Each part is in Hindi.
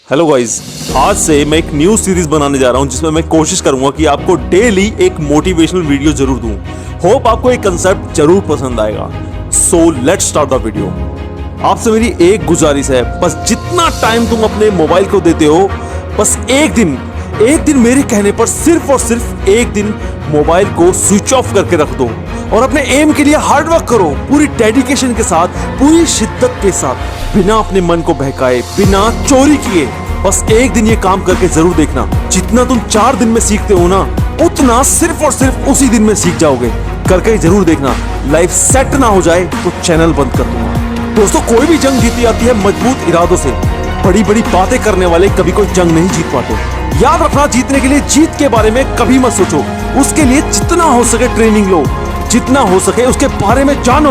हेलो गाइस, आज से मैं एक न्यू सीरीज बनाने जा रहा हूं जिसमें मैं कोशिश करूंगा कि आपको डेली एक मोटिवेशनल वीडियो जरूर दूं। होप आपको एक कंसेप्ट जरूर पसंद आएगा। So let's start the video. आपसे मेरी एक गुजारिश है, बस जितना टाइम तुम अपने मोबाइल को देते हो, बस एक दिन मेरे कहने पर सिर्फ और सिर्फ एक दिन मोबाइल को स्विच ऑफ करके रख दो और अपने एम के लिए हार्ड वर्क करो, पूरी डेडिकेशन के साथ, पूरी शिद्दत के साथ, बिना अपने मन को बहकाए, बिना चोरी किए। बस एक दिन ये काम करके जरूर देखना। जितना तुम 4 दिन में सीखते हो ना, उतना सिर्फ और सिर्फ उसी दिन में सीख जाओगे। करके जरूर देखना। लाइफ सेट ना हो जाए तो चैनल बंद कर दूंगा। दोस्तों, कोई भी जंग जीती जाती है मजबूत इरादों से। बड़ी बड़ी बातें करने वाले कभी कोई जंग नहीं जीत पाते। याद रखना, जीतने के लिए जीत के बारे में कभी मत सोचो। उसके लिए जितना हो सके ट्रेनिंग लो, जितना हो सके उसके बारे में जानो।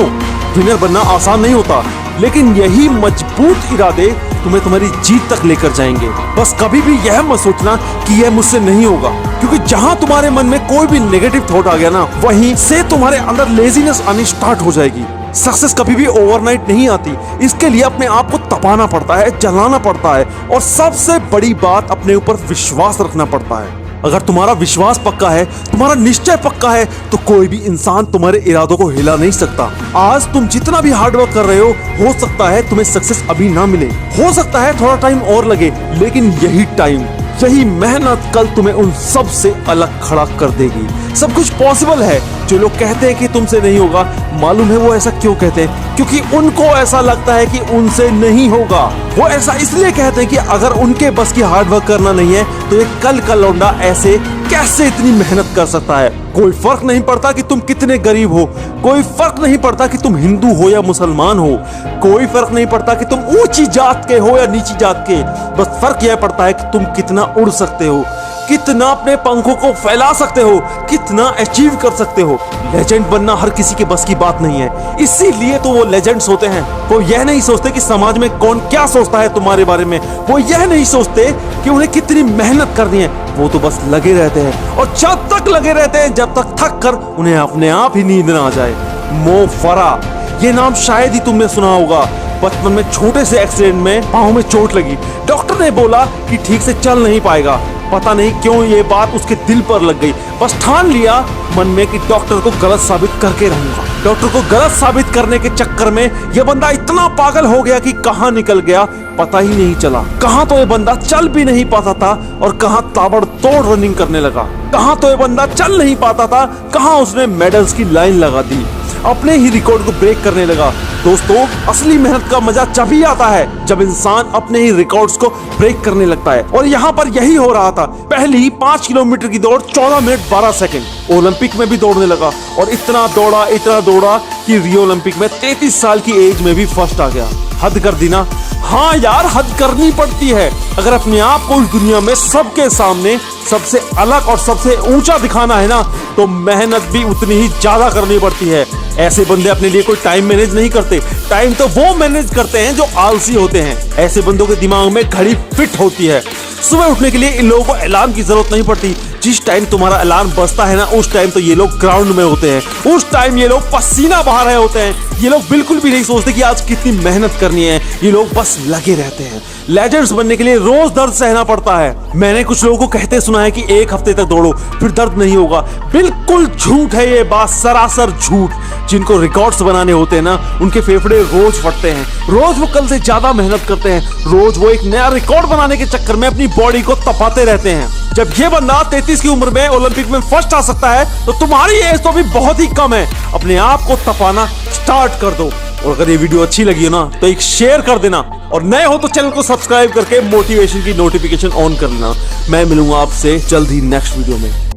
विनर बनना आसान नहीं होता, लेकिन यही मजबूत इरादे तुम्हें तुम्हारी जीत तक लेकर जाएंगे। बस कभी भी यह मत सोचना कि यह मुझसे नहीं होगा, क्योंकि जहां तुम्हारे मन में कोई भी नेगेटिव थॉट आ गया ना, वहीं से तुम्हारे अंदर लेजीनेस आनी स्टार्ट हो जाएगी। सक्सेस कभी भी ओवरनाइट नहीं आती। इसके लिए अपने आप को तपाना पड़ता है, जलाना पड़ता है, और सबसे बड़ी बात, अपने ऊपर विश्वास रखना पड़ता है। अगर तुम्हारा विश्वास पक्का है, तुम्हारा निश्चय पक्का है, तो कोई भी इंसान तुम्हारे इरादों को हिला नहीं सकता। आज तुम जितना भी हार्डवर्क कर रहे हो सकता है तुम्हें सक्सेस अभी ना मिले, हो सकता है थोड़ा टाइम और लगे, लेकिन यही टाइम, यही मेहनत कल तुम्हें उन सब से अलग खड़ा कर देगी। सब कुछ पॉसिबल है। जो लोग कहते हैं कि तुमसे नहीं होगा, मालूम है वो ऐसा क्यों कहते हैं? क्योंकि उनको ऐसा लगता है कि उनसे नहीं होगा। वो ऐसा इसलिए कहते हैं कि अगर उनके बस की हार्डवर्क करना नहीं है, तो ये कल का लौंडा ऐसे कैसे इतनी मेहनत कर सकता है। कोई फर्क नहीं पड़ता कि तुम कितने गरीब हो, कोई फर्क नहीं पड़ता कि तुम हिंदू हो या मुसलमान हो, कोई फर्क नहीं पड़ता कि तुम ऊंची जात के हो या नीची जात के। बस फर्क यह पड़ता है कि तुम कितना उड़ सकते हो, कितना अपने पंखों को फैला सकते हो, कितना अचीव कर सकते हो। लेजेंड बनना हर किसी के बस की बात नहीं है, इसीलिए तो वो लेजेंड्स होते हैं। वो यह नहीं सोचते कि समाज में कौन क्या सोचता है तुम्हारे बारे में, वो यह नहीं सोचते कि उन्हें कितनी मेहनत करनी है। वो तो बस लगे रहते हैं, और जब तक लगे रहते हैं, जब तक थक कर उन्हें अपने आप ही नींद ना आ जाए। मो फराह, ये नाम शायद ही तुमने सुना होगा। बचपन में छोटे से एक्सीडेंट में पाँव में चोट लगी। डॉक्टर ने बोला कि ठीक से चल नहीं पाएगा। पता नहीं क्यों ये बात उसके दिल पर लग गई। बस ठान लिया मन में कि डॉक्टर को गलत साबित करके रहूंगा। डॉक्टर को गलत साबित करने के चक्कर में ये बंदा इतना पागल हो गया कि कहां निकल गया पता ही नहीं चला। कहां तो ये बंदा चल भी नहीं पाता था और कहां ताबड़तोड़ रनिंग करने लगा। कहां तो ये बंदा चल नहीं पाता था, कहां उसने मेडल्स की लाइन लगा दी, अपने ही रिकॉर्ड को ब्रेक करने लगा। दोस्तों, असली मेहनत का मजा जब ही आता है जब इंसान अपने ही रिकॉर्ड्स को ब्रेक करने लगता है, और यहाँ पर यही हो रहा था। पहली 5 किलोमीटर की दौड़ 14 मिनट 12 सेकंड। ओलंपिक में भी दौड़ने लगा, और इतना दौड़ा कि रियो ओलंपिक में 33 साल की एज में भी फर्स्ट आ गया। हद कर दी ना? हाँ यार, हद करनी पड़ती है। अगर अपने आप को इस दुनिया में सबके सामने सबसे अलग और सबसे ऊंचा दिखाना है ना, तो मेहनत भी उतनी ही ज्यादा करनी पड़ती है। ऐसे बंदे अपने लिए कोई टाइम मैनेज नहीं करते। टाइम तो वो मैनेज करते हैं जो आलसी होते हैं। ऐसे बंदों के दिमाग में घड़ी फिट होती है। सुबह उठने के लिए इन लोगों को अलार्म की जरूरत नहीं पड़ती। जिस टाइम तुम्हारा अलार्म बजता है ना, उस टाइम तो ये लोग ग्राउंड में होते हैं। उस टाइम ये लोग पसीना बहा रहे होते हैं। ये लोग बिल्कुल भी नहीं सोचते कि आज कितनी मेहनत करनी है। ये लोग बस लगे रहते हैं। लेजेंड्स बनने के लिए रोज दर्द सहना पड़ता है। मैंने कुछ लोगों को कहते सुना है कि 1 हफ्ते तक दौड़ो फिर दर्द नहीं होगा। बिल्कुल झूठ है ये बात, सरासर झूठ। जिनको रिकॉर्ड्स बनाने होते हैं ना, उनके फेफड़े रोज फटते हैं। रोज वो कल से ज्यादा मेहनत करते हैं। रोज वो एक नया रिकॉर्ड बनाने के चक्कर में अपनी बॉडी को तपाते रहते हैं। जब ये बंदा 33 की उम्र में ओलंपिक में फर्स्ट आ सकता है, तो तुम्हारी एज तो भी बहुत ही कम है। अपने आप को तपाना स्टार्ट कर दो। और अगर ये वीडियो अच्छी लगी हो ना, तो एक शेयर कर देना, और नए हो तो चैनल को सब्सक्राइब करके मोटिवेशन की नोटिफिकेशन ऑन कर लेना। मैं मिलूंगा आपसे जल्द ही नेक्स्ट वीडियो में।